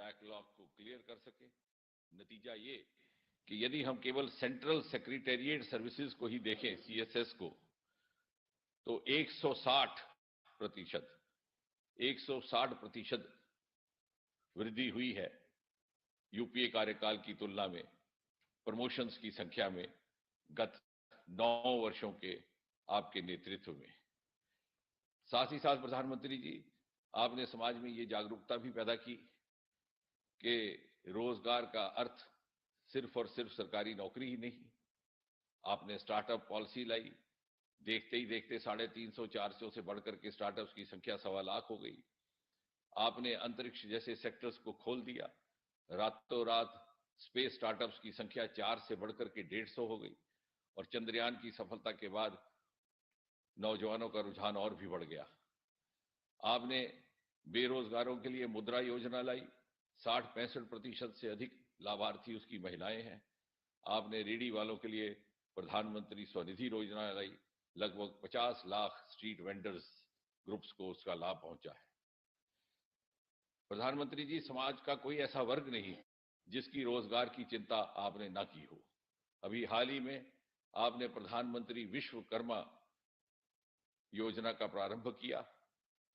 Backlog को clear कर सके। नतीजा ये कि यदि हम केवल सेंट्रल सेक्रेटेरिएट सर्विसेज को ही देखें, CSS को, तो 160% वृद्धि हुई है यूपीए कार्यकाल की तुलना में प्रमोशंस की संख्या में गत 9 वर्षों के आपके नेतृत्व में। साथ ही साथ प्रधानमंत्री जी, आपने समाज में ये जागरूकता भी पैदा की कि रोजगार का अर्थ सिर्फ और सिर्फ सरकारी नौकरी ही नहीं। आपने स्टार्टअप पॉलिसी लाई, देखते ही देखते 350-400 से बढ़कर के स्टार्टअप्स की संख्या 1.25 लाख हो गई। आपने अंतरिक्ष जैसे सेक्टर्स को खोल दिया, रातों रात स्पेस स्टार्टअप्स की संख्या 4 से बढ़कर के 150 हो गई, और चंद्रयान की सफलता के बाद नौजवानों का रुझान और भी बढ़ गया। आपने बेरोजगारों के लिए मुद्रा योजना लाई, 60-65% से अधिक लाभार्थी उसकी महिलाएं हैं। आपने रेडी वालों के लिए प्रधानमंत्री स्वनिधि योजना लाई, लगभग 50 लाख स्ट्रीट वेंडर्स ग्रुप्स को उसका लाभ पहुंचा है। प्रधानमंत्री जी, समाज का कोई ऐसा वर्ग नहीं जिसकी रोजगार की चिंता आपने ना की हो। अभी हाल ही में आपने प्रधानमंत्री विश्वकर्मा योजना का प्रारंभ किया,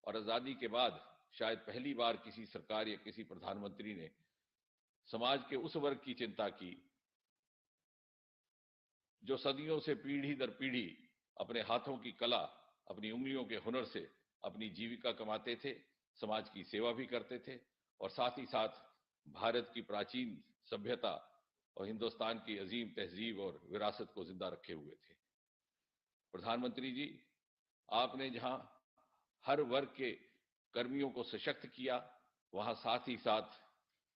और आजादी के बाद शायद पहली बार किसी सरकार या किसी प्रधानमंत्री ने समाज के उस वर्ग की चिंता की जो सदियों से पीढ़ी दर पीढ़ी अपने हाथों की कला, अपनी उंगलियों के हुनर से अपनी जीविका कमाते थे, समाज की सेवा भी करते थे, और साथ ही साथ भारत की प्राचीन सभ्यता और हिंदुस्तान की अजीम तहजीब और विरासत को जिंदा रखे हुए थे। प्रधानमंत्री जी, आपने जहां हर वर्ग के कर्मियों को सशक्त किया, वहां साथ ही साथ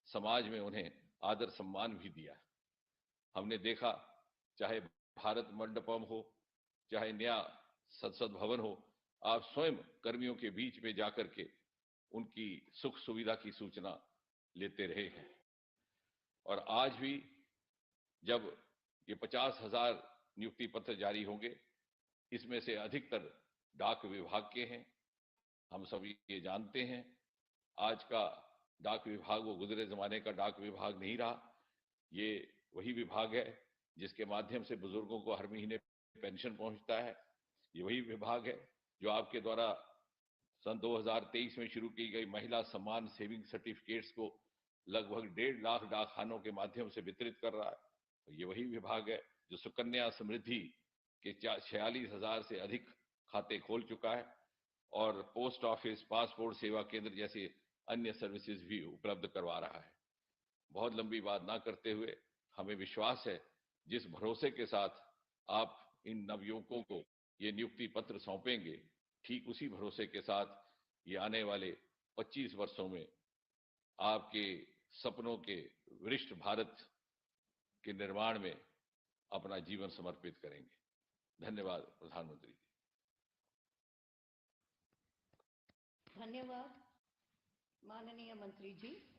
समाज में उन्हें आदर सम्मान भी दिया। हमने देखा, चाहे भारत मंडपम हो, चाहे नया संसद भवन हो, आप स्वयं कर्मियों के बीच में जाकर के उनकी सुख सुविधा की सूचना लेते रहे हैं। और आज भी जब ये 50,000 नियुक्ति पत्र जारी होंगे, इसमें से अधिकतर डाक विभाग के हैं। हम सभी ये जानते हैं, आज का डाक विभाग वो गुजरे जमाने का डाक विभाग नहीं रहा। ये वही विभाग है जिसके माध्यम से बुजुर्गों को हर महीने पेंशन पहुंचता है। ये वही विभाग है जो आपके द्वारा सन 2023 में शुरू की गई महिला सम्मान सेविंग सर्टिफिकेट्स को लगभग 1.5 लाख डाकखानों के माध्यम से वितरित कर रहा है। ये वही विभाग है जो सुकन्या समृद्धि के 46,000 से अधिक खाते खोल चुका है, और पोस्ट ऑफिस, पासपोर्ट सेवा केंद्र जैसे अन्य सर्विसेज भी उपलब्ध करवा रहा है। बहुत लंबी बात ना करते हुए, हमें विश्वास है जिस भरोसे के साथ आप इन नवयुवकों को ये नियुक्ति पत्र सौंपेंगे, ठीक उसी भरोसे के साथ ये आने वाले 25 वर्षों में आपके सपनों के वरिष्ठ भारत के निर्माण में अपना जीवन समर्पित करेंगे। धन्यवाद प्रधानमंत्री जी। धन्यवाद माननीय मंत्री जी।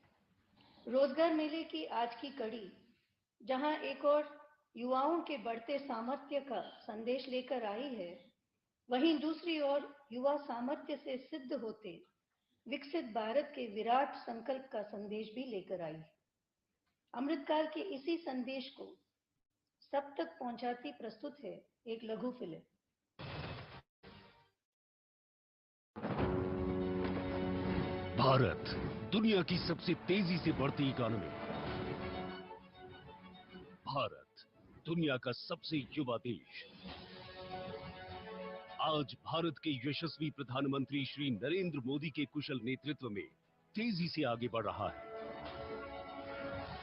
रोजगार मेले की आज की कड़ी, जहां एक और युवाओं के बढ़ते सामर्थ्य का संदेश लेकर आई है, वहीं दूसरी ओर युवा सामर्थ्य से सिद्ध होते विकसित भारत के विराट संकल्प का संदेश भी लेकर आई है। अमृतकाल के इसी संदेश को सब तक पहुंचाती प्रस्तुत है एक लघु फिल्म। भारत दुनिया की सबसे तेजी से बढ़ती इकोनॉमी, भारत दुनिया का सबसे युवा देश। आज भारत के यशस्वी प्रधानमंत्री श्री नरेंद्र मोदी के कुशल नेतृत्व में तेजी से आगे बढ़ रहा है।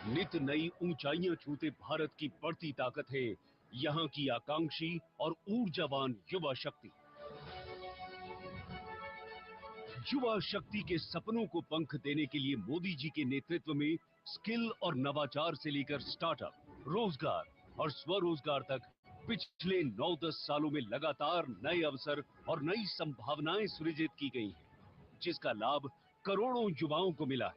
नित नई ऊंचाइयां छूते भारत की बढ़ती ताकत है यहां की आकांक्षी और ऊर्जावान युवा शक्ति। युवा शक्ति के सपनों को पंख देने के लिए मोदी जी के नेतृत्व में स्किल और नवाचार से लेकर स्टार्टअप, रोजगार और स्वरोजगार तक पिछले 9-10 सालों में लगातार नए अवसर और नई संभावनाएं सृजित की गई हैं, जिसका लाभ करोड़ों युवाओं को मिला है।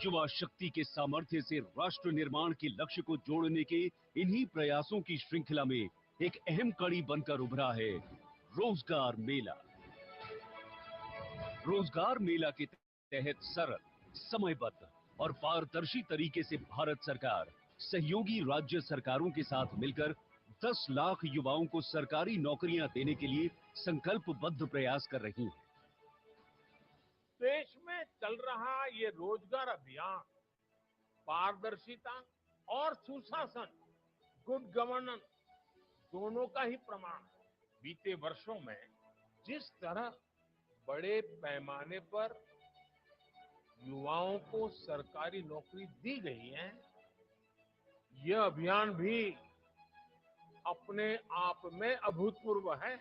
युवा शक्ति के सामर्थ्य से राष्ट्र निर्माण के लक्ष्य को जोड़ने के इन्हीं प्रयासों की श्रृंखला में एक अहम कड़ी बनकर उभरा है रोजगार मेला। रोजगार मेला के तहत सरल, समयबद्ध और पारदर्शी तरीके से भारत सरकार सहयोगी राज्य सरकारों के साथ मिलकर 10 लाख युवाओं को सरकारी नौकरियां देने के लिए संकल्पबद्ध प्रयास कर रही है। देश में चल रहा ये रोजगार अभियान पारदर्शिता और सुशासन, गुड गवर्नेंस दोनों का ही प्रमाण है। बीते वर्षों में जिस तरह बड़े पैमाने पर युवाओं को सरकारी नौकरी दी गई है, यह अभियान भी अपने आप में अभूतपूर्व है।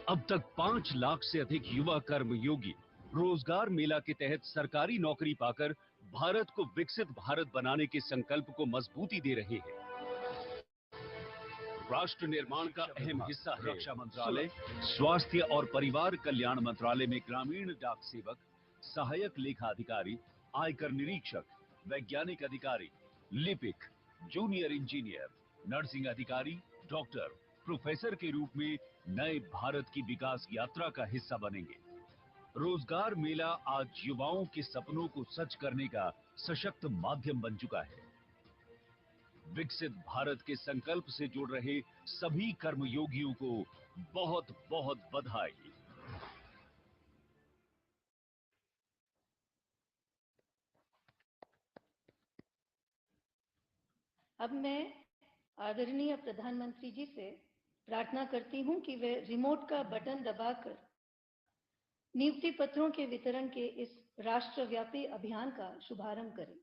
अब तक 5 लाख से अधिक युवा कर्मयोगी रोजगार मेला के तहत सरकारी नौकरी पाकर भारत को विकसित भारत बनाने के संकल्प को मजबूती दे रहे हैं। राष्ट्र निर्माण का अहम हिस्सा है रक्षा मंत्रालय, स्वास्थ्य और परिवार कल्याण मंत्रालय में ग्रामीण डाक सेवक, सहायक लेखा अधिकारी, आयकर निरीक्षक, वैज्ञानिक अधिकारी, लिपिक, जूनियर इंजीनियर, नर्सिंग अधिकारी, डॉक्टर, प्रोफेसर के रूप में नए भारत की विकास यात्रा का हिस्सा बनेंगे। रोजगार मेला आज युवाओं के सपनों को सच करने का सशक्त माध्यम बन चुका है। विकसित भारत के संकल्प से जुड़ रहे सभी कर्मयोगियों को बहुत बहुत बधाई। अब मैं आदरणीय प्रधानमंत्री जी से प्रार्थना करती हूं कि वे रिमोट का बटन दबाकर नियुक्ति पत्रों के वितरण के इस राष्ट्रव्यापी अभियान का शुभारंभ करें।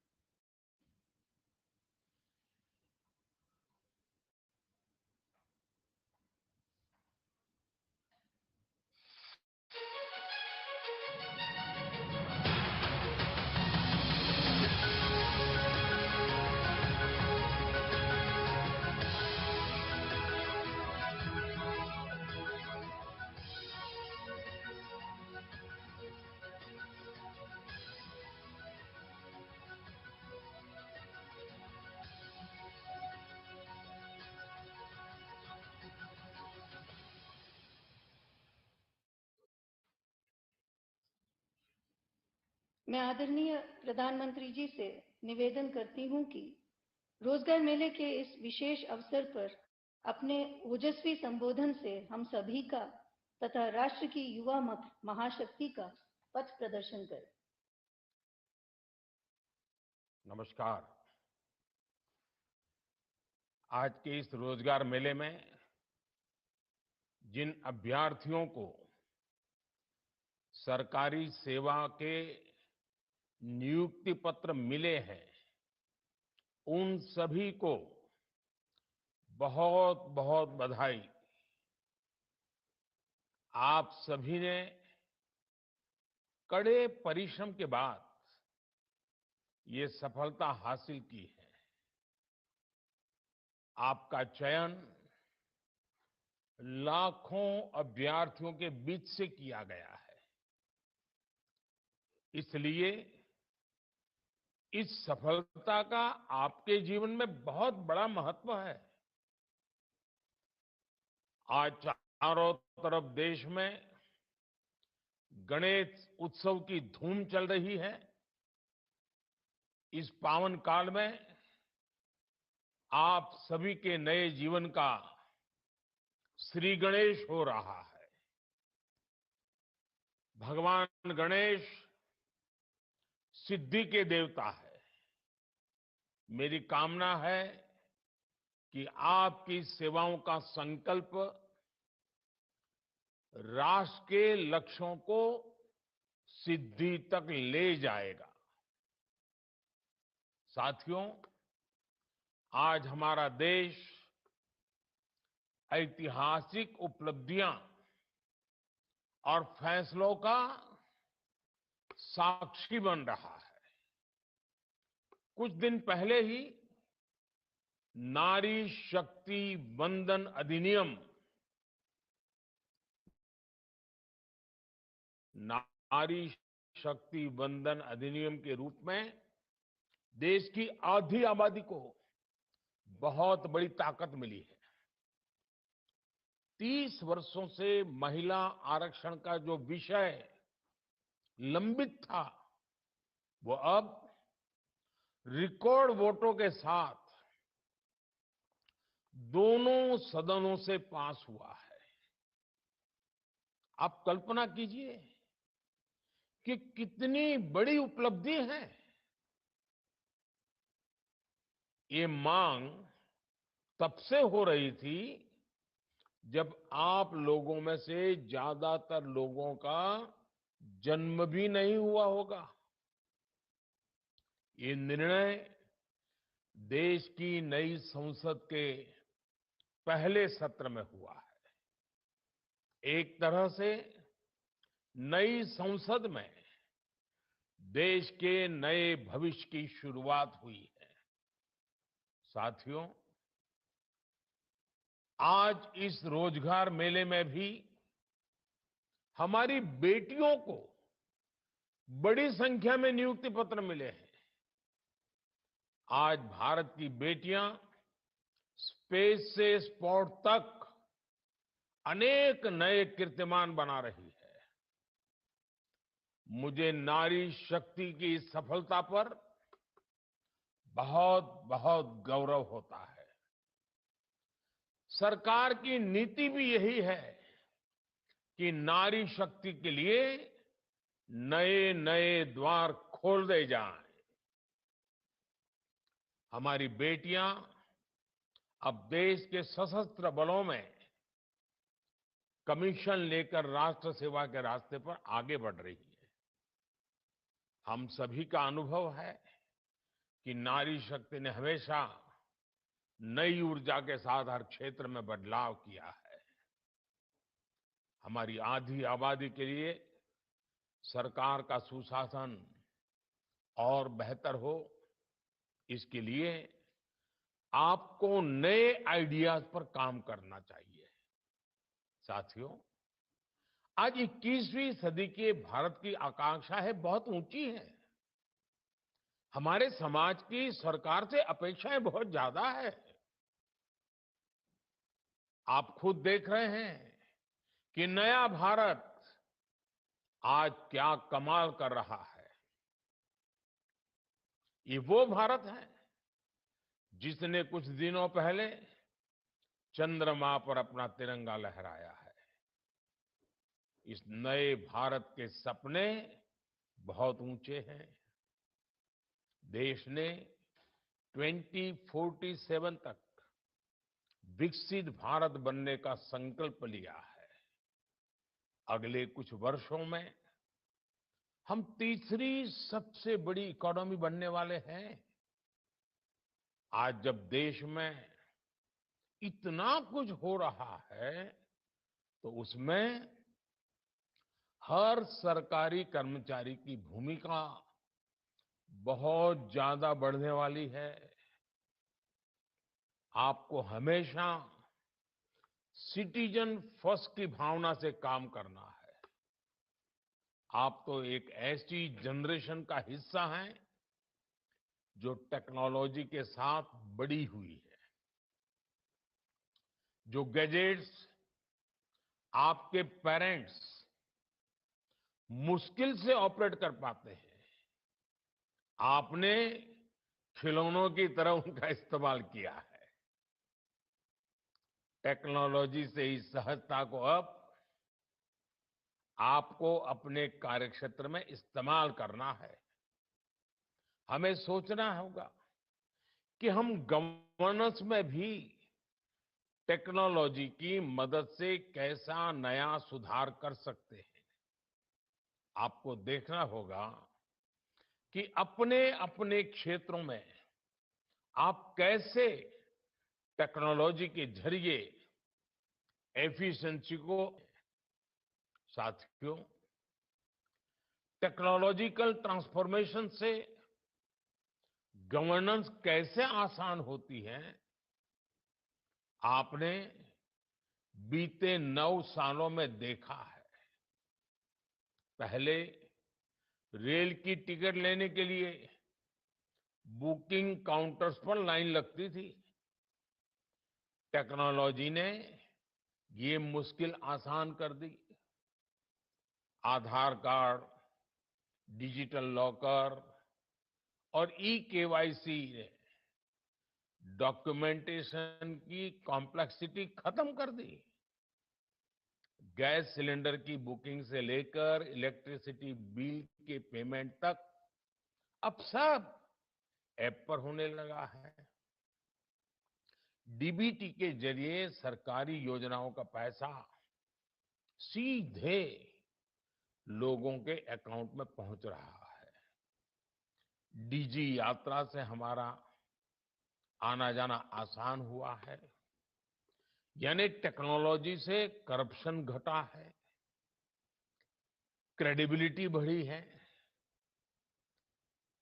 मैं आदरणीय प्रधानमंत्री जी से निवेदन करती हूं कि रोजगार मेले के इस विशेष अवसर पर अपने ओजस्वी संबोधन से हम सभी का तथा राष्ट्र की युवा महाशक्ति का पथ प्रदर्शन करें। नमस्कार। आज के इस रोजगार मेले में जिन अभ्यर्थियों को सरकारी सेवा के नियुक्ति पत्र मिले हैं, उन सभी को बहुत बहुत बधाई। आप सभी ने कड़े परिश्रम के बाद ये सफलता हासिल की है। आपका चयन लाखों अभ्यर्थियों के बीच से किया गया है। इसलिए इस सफलता का आपके जीवन में बहुत बड़ा महत्व है। आज चारों तरफ देश में गणेश उत्सव की धूम चल रही है। इस पावन काल में आप सभी के नए जीवन का श्री गणेश हो रहा है। भगवान गणेश सिद्धि के देवता है। मेरी कामना है कि आपकी सेवाओं का संकल्प राष्ट्र के लक्ष्यों को सिद्धि तक ले जाएगा। साथियों, आज हमारा देश ऐतिहासिक उपलब्धियां और फैसलों का साक्षी बन रहा है। कुछ दिन पहले ही नारी शक्ति वंदन अधिनियम के रूप में देश की आधी आबादी को बहुत बड़ी ताकत मिली है। 30 वर्षों से महिला आरक्षण का जो विषय लंबित था, वो अब रिकॉर्ड वोटों के साथ दोनों सदनों से पास हुआ है। आप कल्पना कीजिए कि कितनी बड़ी उपलब्धि है। ये मांग तब से हो रही थी जब आप लोगों में से ज्यादातर लोगों का जन्म भी नहीं हुआ होगा। ये निर्णय देश की नई संसद के पहले सत्र में हुआ है। एक तरह से नई संसद में देश के नए भविष्य की शुरुआत हुई है। साथियों, आज इस रोजगार मेले में भी हमारी बेटियों को बड़ी संख्या में नियुक्ति पत्र मिले हैं। आज भारत की बेटियां स्पेस से स्पोर्ट तक अनेक नए कीर्तिमान बना रही है। मुझे नारी शक्ति की इस सफलता पर बहुत बहुत गौरव होता है। सरकार की नीति भी यही है कि नारी शक्ति के लिए नए नए द्वार खोल दे जाएं। हमारी बेटियां अब देश के सशस्त्र बलों में कमीशन लेकर राष्ट्र सेवा के रास्ते पर आगे बढ़ रही है। हम सभी का अनुभव है कि नारी शक्ति ने हमेशा नई ऊर्जा के साथ हर क्षेत्र में बदलाव किया है। हमारी आधी आबादी के लिए सरकार का सुशासन और बेहतर हो, इसके लिए आपको नए आइडियाज पर काम करना चाहिए। साथियों, आज 21वीं सदी के भारत की आकांक्षा है बहुत ऊंची है। हमारे समाज की सरकार से अपेक्षाएं बहुत ज्यादा है। आप खुद देख रहे हैं कि नया भारत आज क्या कमाल कर रहा है। ये वो भारत है जिसने कुछ दिनों पहले चंद्रमा पर अपना तिरंगा लहराया है। इस नए भारत के सपने बहुत ऊंचे हैं। देश ने 2047 तक विकसित भारत बनने का संकल्प लिया है। अगले कुछ वर्षों में हम तीसरी सबसे बड़ी इकोनॉमी बनने वाले हैं। आज जब देश में इतना कुछ हो रहा है, तो उसमें हर सरकारी कर्मचारी की भूमिका बहुत ज्यादा बढ़ने वाली है। आपको हमेशा सिटीजन फर्स्ट की भावना से काम करना है। आप तो एक ऐसी जनरेशन का हिस्सा हैं जो टेक्नोलॉजी के साथ बड़ी हुई है। जो गैजेट्स आपके पेरेंट्स मुश्किल से ऑपरेट कर पाते हैं, आपने खिलौनों की तरह उनका इस्तेमाल किया है। टेक्नोलॉजी से इस सहजता को अब आपको अपने कार्यक्षेत्र में इस्तेमाल करना है। हमें सोचना होगा कि हम गवर्नेंस में भी टेक्नोलॉजी की मदद से कैसा नया सुधार कर सकते हैं। आपको देखना होगा कि अपने अपने क्षेत्रों में आप कैसे टेक्नोलॉजी के जरिए एफिशिएंसी को। साथियों, टेक्नोलॉजिकल ट्रांसफॉर्मेशन से गवर्नेंस कैसे आसान होती है, आपने बीते 9 सालों में देखा है। पहले रेल की टिकट लेने के लिए बुकिंग काउंटर्स पर लाइन लगती थी। टेक्नोलॉजी ने ये मुश्किल आसान कर दी। आधार कार्ड, डिजिटल लॉकर और ई केवाईसी ने डॉक्यूमेंटेशन की कॉम्प्लेक्सिटी खत्म कर दी। गैस सिलेंडर की बुकिंग से लेकर इलेक्ट्रिसिटी बिल के पेमेंट तक अब सब ऐप पर होने लगा है। डीबीटी के जरिए सरकारी योजनाओं का पैसा सीधे लोगों के अकाउंट में पहुंच रहा है। डीजी यात्रा से हमारा आना जाना आसान हुआ है। यानी टेक्नोलॉजी से करप्शन घटा है, क्रेडिबिलिटी बढ़ी है,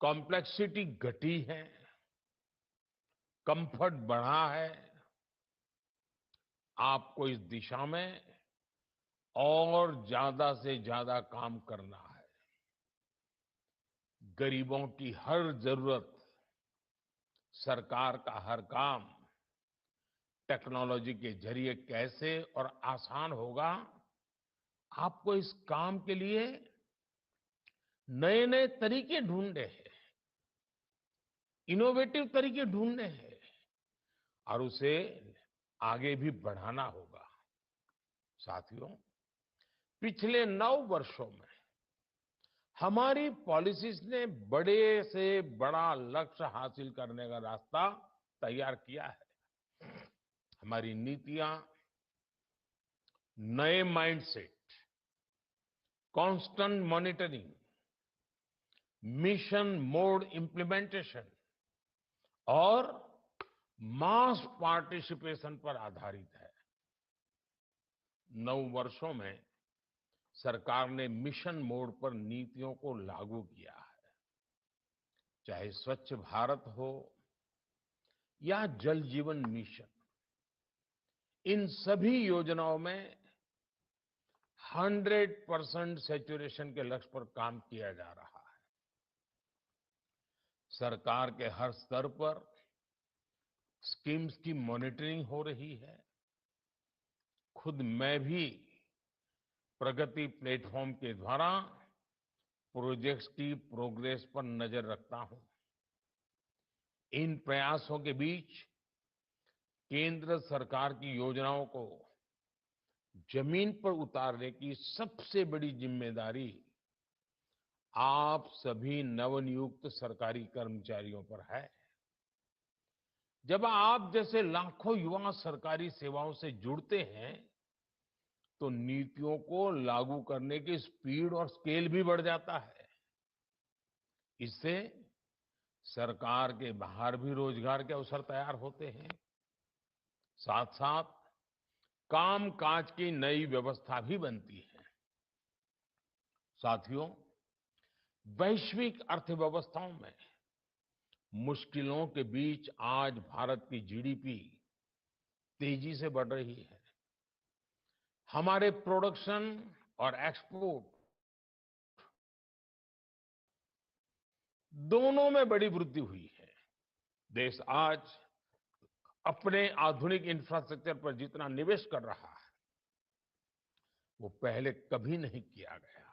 कॉम्प्लेक्सिटी घटी है, कंफर्ट बढ़ा है। आपको इस दिशा में और ज्यादा से ज्यादा काम करना है। गरीबों की हर जरूरत, सरकार का हर काम टेक्नोलॉजी के जरिए कैसे और आसान होगा, आपको इस काम के लिए नए नए तरीके ढूंढने हैं, इनोवेटिव तरीके ढूंढने हैं और उसे आगे भी बढ़ाना होगा। साथियों, पिछले 9 वर्षों में हमारी पॉलिसीज ने बड़े से बड़ा लक्ष्य हासिल करने का रास्ता तैयार किया है। हमारी नीतियां नए mindset, constant monitoring, mission mode implementation और मास पार्टिसिपेशन पर आधारित है। 9 वर्षों में सरकार ने मिशन मोड पर नीतियों को लागू किया है। चाहे स्वच्छ भारत हो या जल जीवन मिशन, इन सभी योजनाओं में 100% सैचुरेशन के लक्ष्य पर काम किया जा रहा है। सरकार के हर स्तर पर स्कीम्स की मॉनिटरिंग हो रही है। खुद मैं भी प्रगति प्लेटफॉर्म के द्वारा प्रोजेक्ट्स की प्रोग्रेस पर नजर रखता हूं। इन प्रयासों के बीच केंद्र सरकार की योजनाओं को जमीन पर उतारने की सबसे बड़ी जिम्मेदारी आप सभी नवनियुक्त सरकारी कर्मचारियों पर है। जब आप जैसे लाखों युवा सरकारी सेवाओं से जुड़ते हैं, तो नीतियों को लागू करने की स्पीड और स्केल भी बढ़ जाता है। इससे सरकार के बाहर भी रोजगार के अवसर तैयार होते हैं। साथ साथ कामकाज की नई व्यवस्था भी बनती है। साथियों, वैश्विक अर्थव्यवस्थाओं में मुश्किलों के बीच आज भारत की जीडीपी तेजी से बढ़ रही है। हमारे प्रोडक्शन और एक्सपोर्ट दोनों में बड़ी वृद्धि हुई है। देश आज अपने आधुनिक इंफ्रास्ट्रक्चर पर जितना निवेश कर रहा है, वो पहले कभी नहीं किया गया।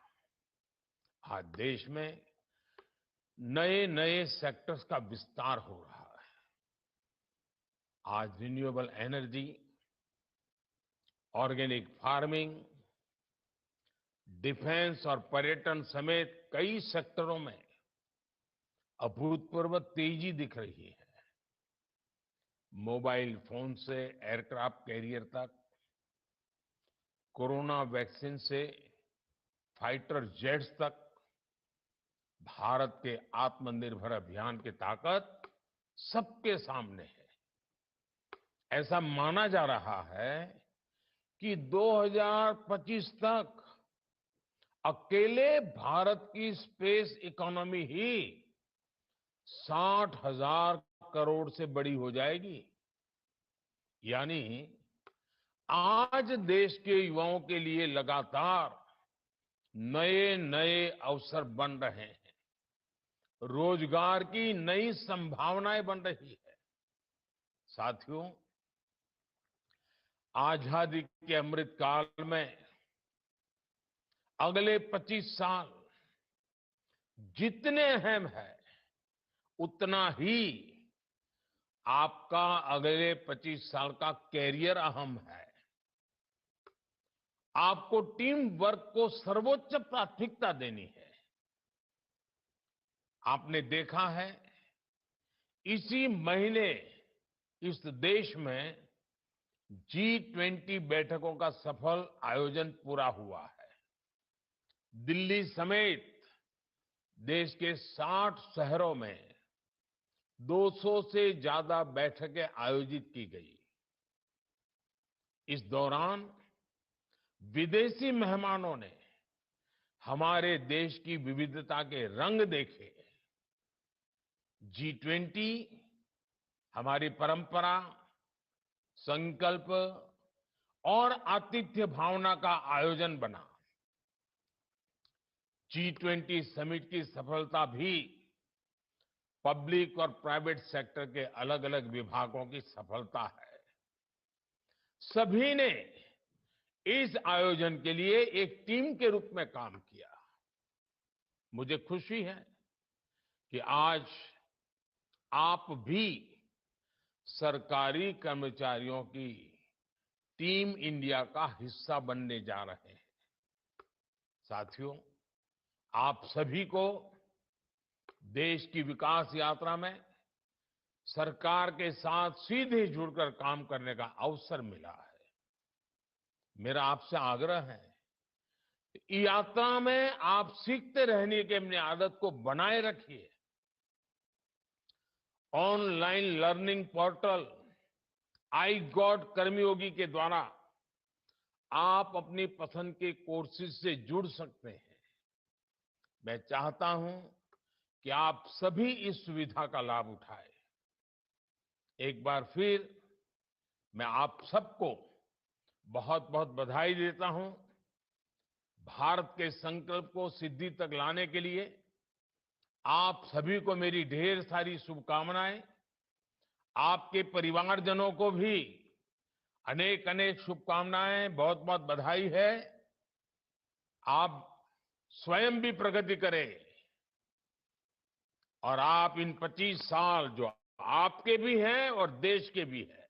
आज देश में नए नए सेक्टर्स का विस्तार हो रहा है। आज renewable energy, organic farming, defence और पर्यटन समेत कई सेक्टरों में अभूतपूर्व तेजी दिख रही है। मोबाइल फोन से एयरक्राफ्ट कैरियर तक, कोरोना वैक्सीन से फाइटर जेट्स तक, भारत के आत्मनिर्भर अभियान की ताकत सबके सामने है। ऐसा माना जा रहा है कि 2025 तक अकेले भारत की स्पेस इकोनॉमी ही 60,000 करोड़ से बड़ी हो जाएगी। यानी आज देश के युवाओं के लिए लगातार नए नए अवसर बन रहे हैं, रोजगार की नई संभावनाएं बन रही है। साथियों, आजादी के अमृत काल में अगले 25 साल जितने अहम है उतना ही आपका अगले 25 साल का कैरियर अहम है। आपको टीम वर्क को सर्वोच्च प्राथमिकता देनी है। आपने देखा है इसी महीने इस देश में G20 बैठकों का सफल आयोजन पूरा हुआ है। दिल्ली समेत देश के 60 शहरों में 200 से ज्यादा बैठकें आयोजित की गई। इस दौरान विदेशी मेहमानों ने हमारे देश की विविधता के रंग देखे। G20 हमारी परंपरा, संकल्प और आतिथ्य भावना का आयोजन बना। G20 समिट की सफलता भी पब्लिक और प्राइवेट सेक्टर के अलग अलग विभागों की सफलता है। सभी ने इस आयोजन के लिए एक टीम के रूप में काम किया। मुझे खुशी है कि आज आप भी सरकारी कर्मचारियों की टीम इंडिया का हिस्सा बनने जा रहे हैं। साथियों, आप सभी को देश की विकास यात्रा में सरकार के साथ सीधे जुड़कर काम करने का अवसर मिला है। मेरा आपसे आग्रह है कि यात्रा में आप सीखते रहने की अपनी आदत को बनाए रखिए। Online learning portal iGOT Karmayogi के द्वारा आप अपनी पसंद के कोर्सेज से जुड़ सकते हैं। मैं चाहता हूं कि आप सभी इस सुविधा का लाभ उठाएं। एक बार फिर मैं आप सबको बहुत बहुत बधाई देता हूं। भारत के संकल्प को सिद्धि तक लाने के लिए आप सभी को मेरी ढेर सारी शुभकामनाएं। आपके परिवारजनों को भी अनेक अनेक शुभकामनाएं, बहुत बहुत बधाई है। आप स्वयं भी प्रगति करें और आप इन 25 साल जो आपके भी हैं और देश के भी हैं,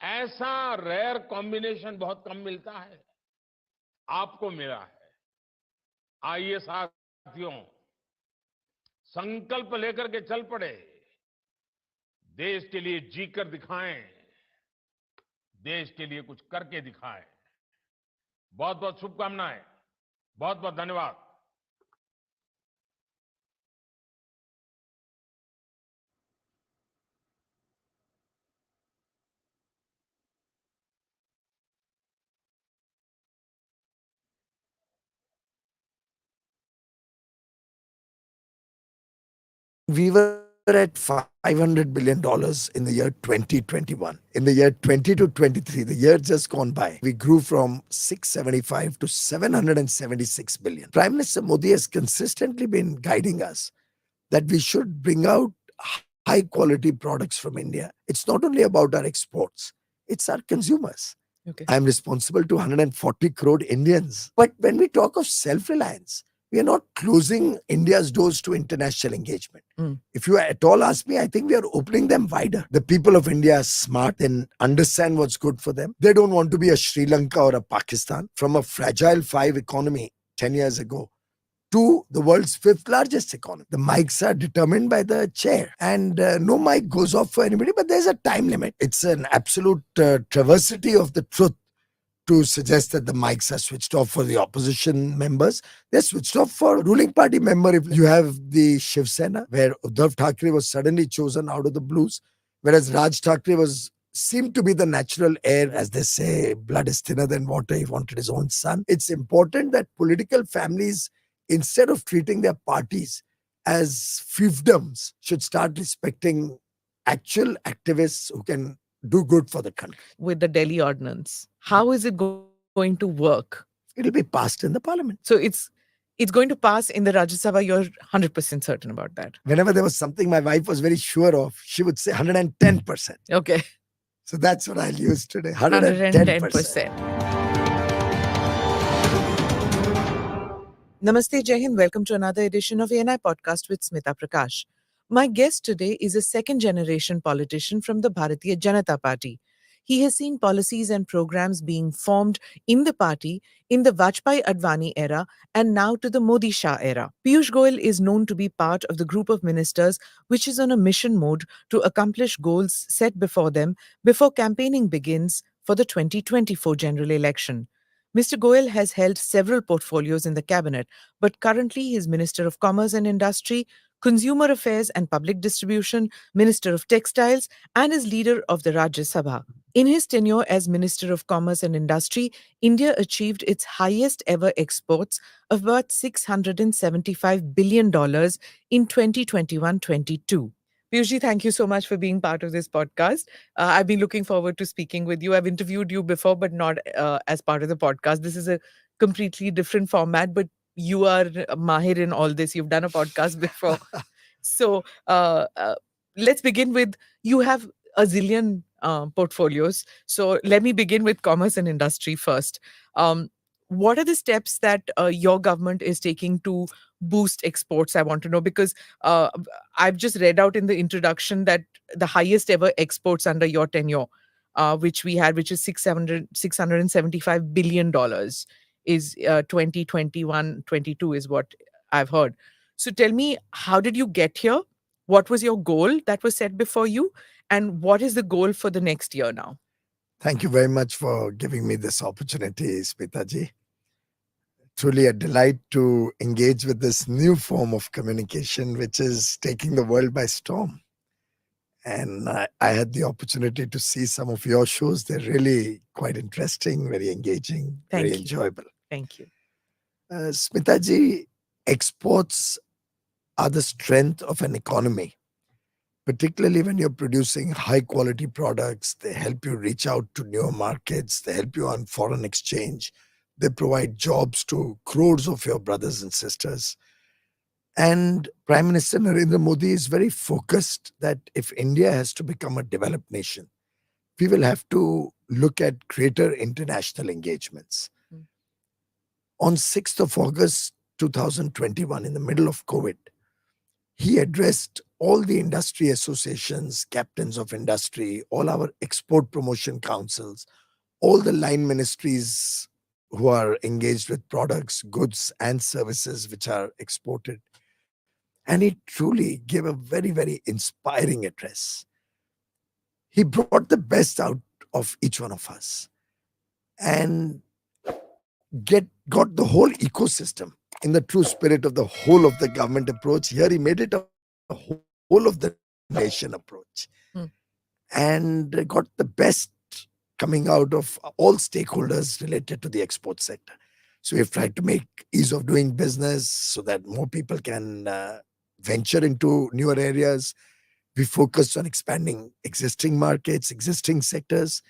ऐसा रेयर कॉम्बिनेशन बहुत कम मिलता है, आपको मिला है। आइए साथियों, संकल्प लेकर के चल पड़े, देश के लिए जीकर दिखाएं, देश के लिए कुछ करके दिखाएं। बहुत बहुत शुभकामनाएं, बहुत बहुत धन्यवाद। We were at $500 billion in the year 2021. In the year 2023, the year just gone by, we grew from 675 to 776 billion. Prime Minister Modi has consistently been guiding us that we should bring out high quality products from India. It's not only about our exports, it's our consumers. Okay. I'm responsible to 140 crore Indians. But when we talk of self-reliance, we are not closing India's doors to international engagement. If you at all ask me, I think we are opening them wider. The people of India are smart and understand what's good for them. They don't want to be a Sri Lanka or a Pakistan. From a fragile 5 economy 10 years ago to the world's 5th largest economy. The mics are determined by the chair, and no mic goes off for anybody, but there's a time limit. It's an absolute travesty of the truth to suggest that the mics are switched off for the opposition members. They're switched off for ruling party member. If you have the Shiv Sena, where Uddhav Thackeray was suddenly chosen out of the blues, whereas Raj Thackeray seemed to be the natural heir. As they say, blood is thinner than water. He wanted his own son. It's important that political families, instead of treating their parties as fiefdoms, should start respecting actual activists who can do good for the country. With the Delhi Ordinance, how is it going to work? It'll be passed in the parliament. So it's going to pass in the Rajya Sabha. You're 100% certain about that. Whenever there was something my wife was very sure of, she would say 110%. Okay. So that's what I'll use today. 110%. 110%. Namaste, Jai Hind. Welcome to another edition of ANI Podcast with Smita Prakash. My guest today is a second-generation politician from the Bharatiya Janata Party. He has seen policies and programs being formed in the party in the Vajpayee-Advani era and now to the Modi-Shah era. Piyush Goyal is known to be part of the group of ministers which is on a mission mode to accomplish goals set before them before campaigning begins for the 2024 general election. Mr. Goyal has held several portfolios in the cabinet, but currently he is Minister of Commerce and Industry, Consumer Affairs and Public Distribution, Minister of Textiles, and is leader of the Rajya Sabha. In his tenure as Minister of Commerce and Industry, India achieved its highest ever exports of about $675 billion in 2021-22. Piyushji, thank you so much for being part of this podcast. I've been looking forward to speaking with you. I've interviewed you before, but not as part of the podcast. This is a completely different format, but you are mahir in all this. You've done a podcast before. So let's begin with, you have a zillion portfolios. So let me begin with commerce and industry first. What are the steps that your government is taking to boost exports? I want to know, because I've just read out in the introduction that the highest ever exports under your tenure, which we had, which is $675 billion, is 2021-22 is what I've heard. So tell me, how did you get here? What was your goal that was set before you? And what is the goal for the next year now? Thank you very much for giving me this opportunity, Smitaji. Truly a delight to engage with this new form of communication, which is taking the world by storm. And I had the opportunity to see some of your shows. They're really quite interesting, very engaging, very enjoyable. Thank you. Smitaji, exports are the strength of an economy. Particularly when you're producing high quality products, they help you reach out to newer markets, they help you on foreign exchange, they provide jobs to crores of your brothers and sisters. And Prime Minister Narendra Modi is very focused that if India has to become a developed nation, we will have to look at greater international engagements. On 6th of August 2021, in the middle of COVID, he addressed all the industry associations, captains of industry, all our export promotion councils, all the line ministries who are engaged with products, goods, and services which are exported. And he truly gave a very, very inspiring address. He brought the best out of each one of us and got the whole ecosystem in the true spirit of the whole of the government approach. Here he made it a whole of the nation approach and got the best coming out of all stakeholders related to the export sector. So we've tried to make ease of doing business so that more people can venture into newer areas. We focused on expanding existing markets, existing sectors,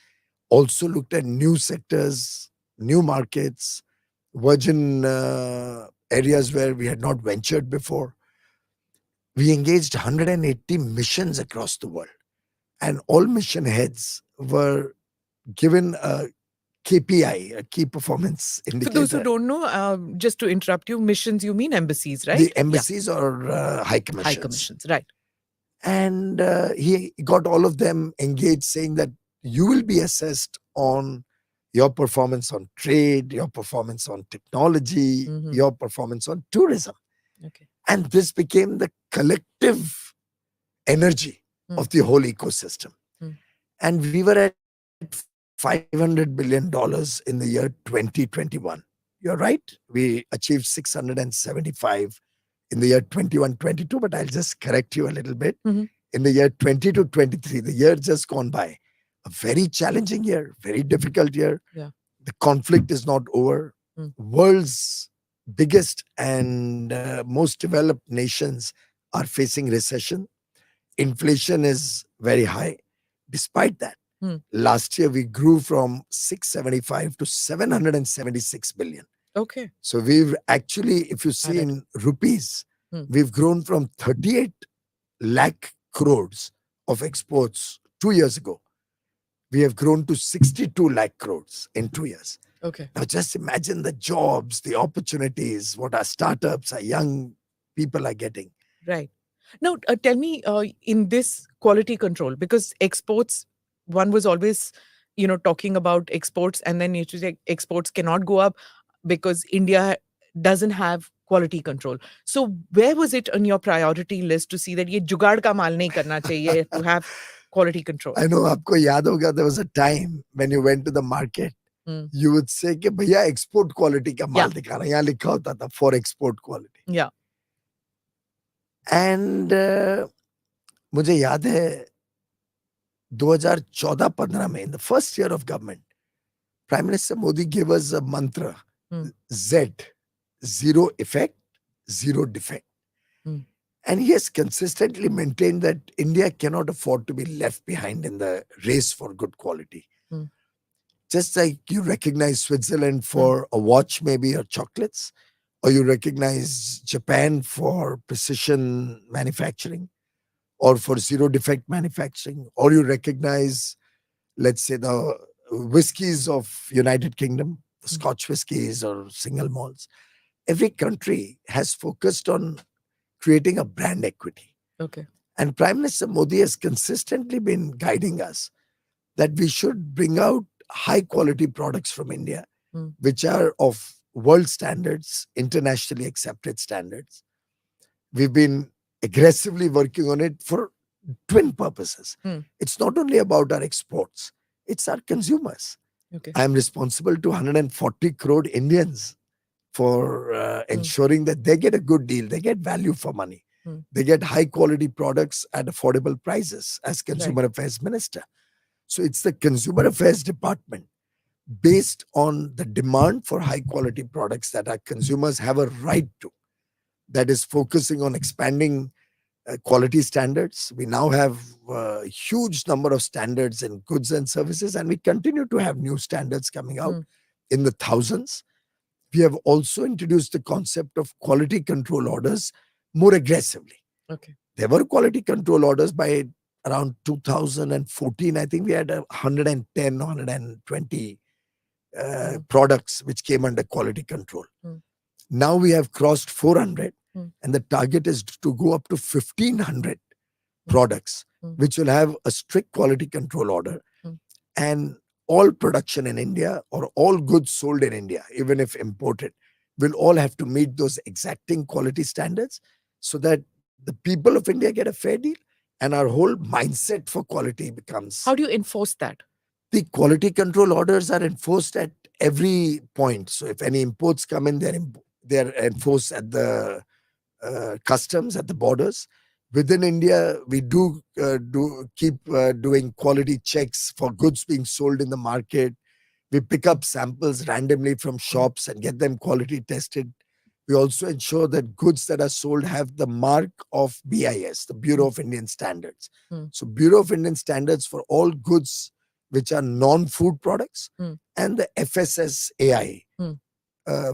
also looked at new sectors, new markets, virgin areas where we had not ventured before. We engaged 180 missions across the world, and all mission heads were given a KPI, a key performance indicator. For those who don't know, just to interrupt you, missions, you mean embassies, right? The embassies or high commissions. High commissions, right. And he got all of them engaged, saying that you will be assessed on your performance on trade, your performance on technology, your performance on tourism. Okay. And this became the collective energy of the whole ecosystem. And we were at $500 billion in the year 2021. You're right. We achieved 675 in the year 21-22, but I'll just correct you a little bit. In the year 22-23, the year just gone by, a very challenging year, very difficult year. Yeah. The conflict is not over. World's biggest and most developed nations are facing recession. Inflation is very high. Despite that, last year we grew from 675 to 776 billion. Okay. So we've actually, if you see in rupees, we've grown from 38 lakh crores of exports 2 years ago We have grown to 62 lakh crores in 2 years. Okay. Now just imagine the jobs, the opportunities, what our startups, our young people are getting. Right. Now, tell me in this quality control, because exports, one was always, talking about exports, and then you say exports cannot go up because India doesn't have quality control. So where was it on your priority list to see that ye jugaad ka maal nahi karna chahiye to have quality control? I know, aapko yaad hoga, there was a time when you went to the market, you would say कि भैया export quality का माल दिखाना, यहाँ लिखा होता था for export quality. Yeah. And मुझे याद है 2014-15 में, in the first year of government, Prime Minister Modi gave us a mantra, Z, zero effect, zero defect. And he has consistently maintained that India cannot afford to be left behind in the race for good quality. Just like you recognize Switzerland for a watch maybe or chocolates, or you recognize Japan for precision manufacturing or for zero defect manufacturing, or you recognize, let's say, the whiskies of United Kingdom, the Scotch whiskies or single malts. Every country has focused on creating a brand equity. Okay. And Prime Minister Modi has consistently been guiding us that we should bring out high quality products from India, which are of world standards, internationally accepted standards. We've been aggressively working on it for twin purposes. It's not only about our exports, it's our consumers. Okay. I'm responsible to 140 crore Indians for ensuring that they get a good deal, they get value for money, they get high quality products at affordable prices as Consumer Affairs Minister. So it's the Consumer Affairs Department, based on the demand for high quality products that our consumers have a right to, that is focusing on expanding quality standards. We now have a huge number of standards in goods and services, and we continue to have new standards coming out in the thousands. We have also introduced the concept of quality control orders more aggressively. Okay. There were quality control orders by around 2014. I think we had 110, 120 products which came under quality control. Now we have crossed 400, and the target is to go up to 1,500 products, which will have a strict quality control order. And all production in India or all goods sold in India, even if imported, will all have to meet those exacting quality standards so that the people of India get a fair deal and our whole mindset for quality becomes. How do you enforce that? The quality control orders are enforced at every point. So if any imports come in, they're enforced at the customs, at the borders. Within India, we do keep doing quality checks for goods being sold in the market. We pick up samples randomly from shops and get them quality tested. We also ensure that goods that are sold have the mark of BIS, the Bureau of Indian Standards. So Bureau of Indian Standards for all goods which are non-food products, and the FSSAI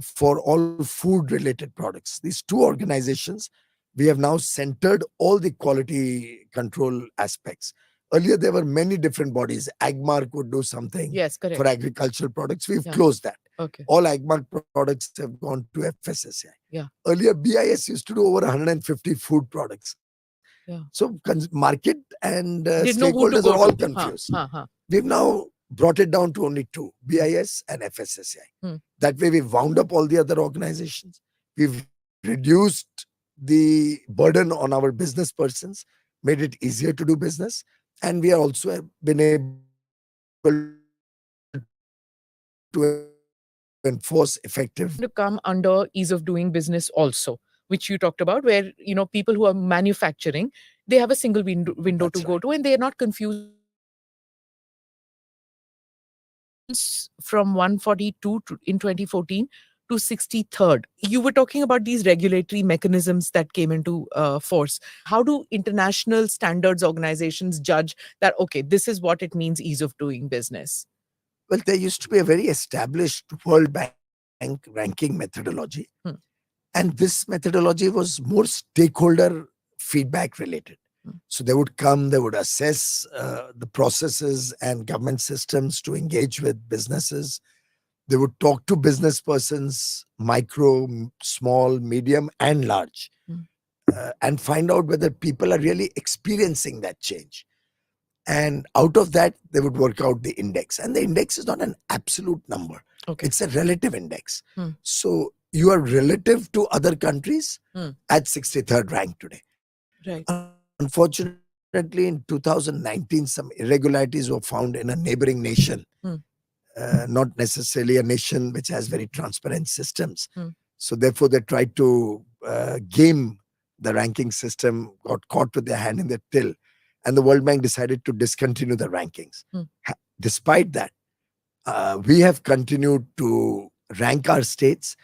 for all food-related products. These two organizations, we have now centered all the quality control aspects. Earlier, there were many different bodies. Agmark would do something for agricultural products. We've closed that. Okay. All Agmark products have gone to FSSAI. Yeah. Earlier, BIS used to do over 150 food products. Yeah. So market and stakeholders are all confused. We've now brought it down to only two, BIS and FSSAI. That way, we've wound up all the other organizations. We've reduced the burden on our business persons, made it easier to do business. And we are also been able to enforce effective. To come under ease of doing business also, which you talked about, where, people who are manufacturing, they have a single window to go to, and they are not confused. From 142 in 2014 to 63rd. You were talking about these regulatory mechanisms that came into force. How do international standards organizations judge that, okay, this is what it means, ease of doing business? Well, there used to be a very established World Bank ranking methodology. And this methodology was more stakeholder feedback related. So they would come, they would assess the processes and government systems to engage with businesses. They would talk to business persons, micro, small, medium, and large, and find out whether people are really experiencing that change. And out of that, they would work out the index. And the index is not an absolute number. Okay. It's a relative index. Hmm. So you are relative to other countries Hmm. at 63rd rank today. Right. Unfortunately, in 2019, some irregularities were found in a neighboring nation. Not necessarily a nation which has very transparent systems. So therefore, they tried to game the ranking system, got caught with their hand in the till. And the World Bank decided to discontinue the rankings. Despite that, we have continued to rank our states